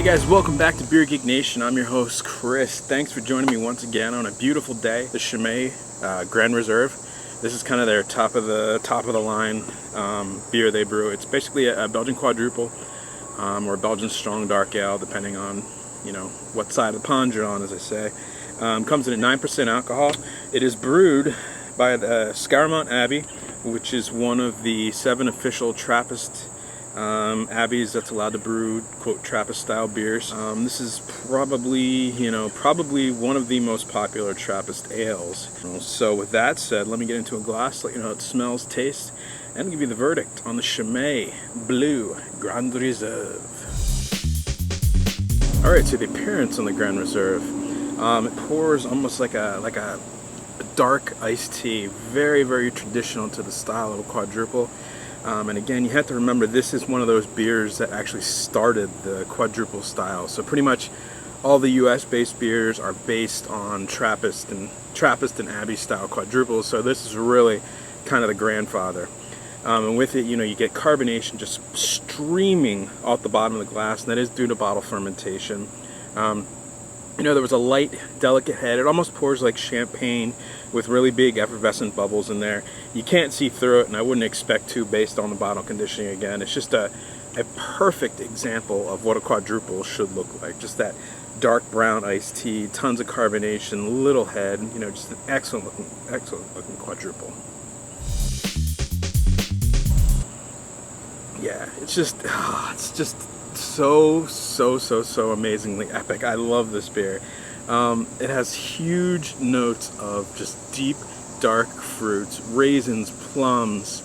guys, welcome back to Beer Geek Nation. I'm your host Chris. Thanks for joining me once again on a beautiful day. The Chimay Grande Reserve. This is kind of their top of the line beer they brew. It's basically a Belgian quadruple or a Belgian strong dark ale, depending on what side of the pond you're on, as I say. Comes in at 9% alcohol. It is brewed by the Scaremont Abbey, which is one of the 7 official Trappist abbeys that's allowed to brew, quote, Trappist style beers. This is probably one of the most popular Trappist ales. So with that said, let me get into a glass, let you know how it smells, tastes, and give you the verdict on the Chimay Bleu Grande Reserve. Alright, so the appearance on the Grande Reserve. It pours almost like a dark iced tea, very, very traditional to the style of a quadruple. And again, you have to remember, this is one of those beers that actually started the quadruple style. So pretty much all the US-based beers are based on Trappist and Abbey style quadruples. So this is really kind of the grandfather. And with it, you get carbonation just streaming off the bottom of the glass, and that is due to bottle fermentation. There was a light, delicate head. It almost pours like champagne with really big effervescent bubbles in there. You can't see through it, and I wouldn't expect to based on the bottle conditioning again. It's just a perfect example of what a quadruple should look like. Just that dark brown iced tea, tons of carbonation, little head, just an excellent looking quadruple. Yeah, it's just so amazingly epic. I love this beer. It has huge notes of just deep, dark fruits, raisins, plums.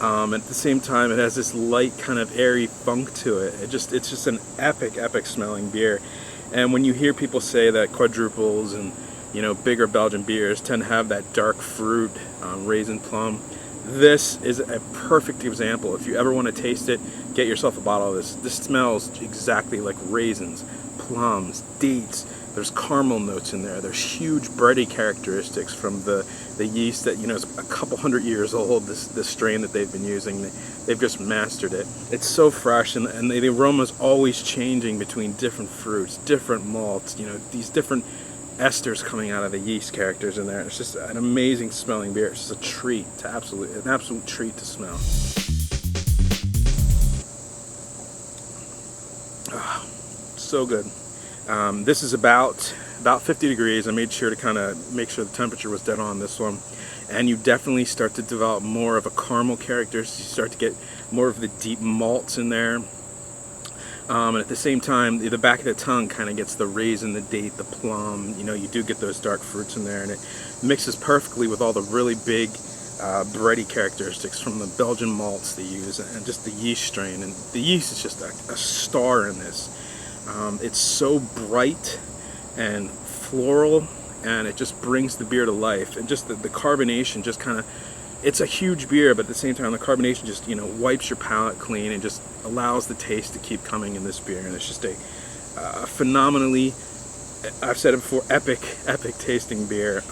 At the same time, it has this light, kind of airy funk to it. It's just an epic smelling beer. And when you hear people say that quadruples and bigger Belgian beers tend to have that dark fruit, raisin, plum, this is a perfect example. If you ever want to taste it, get yourself a bottle of this. This smells exactly like raisins, plums, dates. There's caramel notes in there. There's huge bready characteristics from the yeast that is a couple hundred years old. This strain that they've been using, they've just mastered it. It's so fresh, and the aroma's always changing between different fruits, different malts. These different esters coming out of the yeast characters in there. It's just an amazing smelling beer. It's just a treat, an absolute treat to smell. Oh, so good. This is about 50 degrees. I made sure to kind of make sure the temperature was dead on this one. And you definitely start to develop more of a caramel character. So you start to get more of the deep malts in there. And at the same time, the back of the tongue kind of gets the raisin, the date, the plum. You do get those dark fruits in there, and it mixes perfectly with all the really big bready characteristics from the Belgian malts they use, and just the yeast strain. And the yeast is just a star in this. It's so bright and floral, and it just brings the beer to life. And just the carbonation just kind of, it's a huge beer, but at the same time, the carbonation just, wipes your palate clean and just allows the taste to keep coming in this beer. And it's just a phenomenally, I've said it before, epic tasting beer.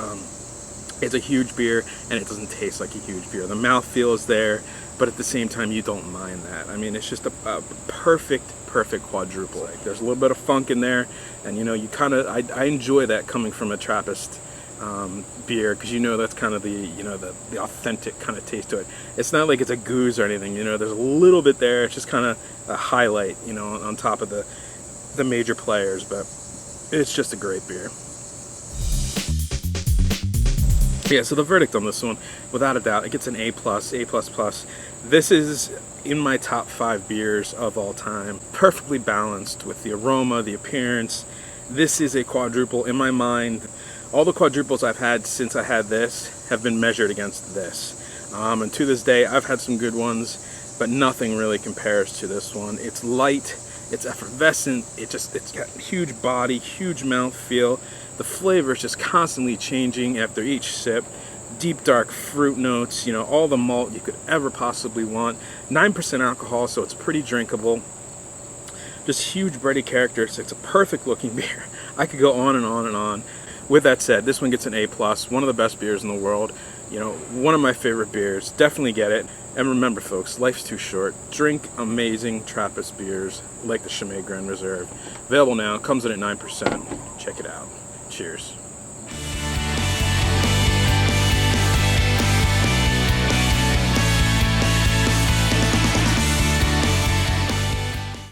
It's a huge beer, and it doesn't taste like a huge beer. The mouthfeel is there, but at the same time, you don't mind that. I mean, it's just a perfect quadruple. Like, there's a little bit of funk in there, and I enjoy that coming from a Trappist beer, because that's kind of the authentic kind of taste to it. It's not like it's a goose or anything. There's a little bit there. It's just kind of a highlight, on top of the major players, but it's just a great beer. Yeah, so the verdict on this one, without a doubt, it gets an A+. This is in my top 5 beers of all time. Perfectly balanced with the aroma, the appearance. This is a quadruple in my mind. All the quadruples I've had since I had this have been measured against this. And to this day, I've had some good ones, but nothing really compares to this one. It's light, it's effervescent, it's got huge body, huge mouthfeel. The flavor is just constantly changing after each sip. Deep dark fruit notes, all the malt you could ever possibly want. 9% alcohol, so it's pretty drinkable. Just huge bready characteristics. It's a perfect looking beer. I could go on and on and on. With that said, this one gets an A+, one of the best beers in the world. You know, one of my favorite beers. Definitely get it. And remember, folks, life's too short. Drink amazing Trappist beers like the Chimay Grande Reserve. Available now. Comes in at 9%. Check it out. Cheers.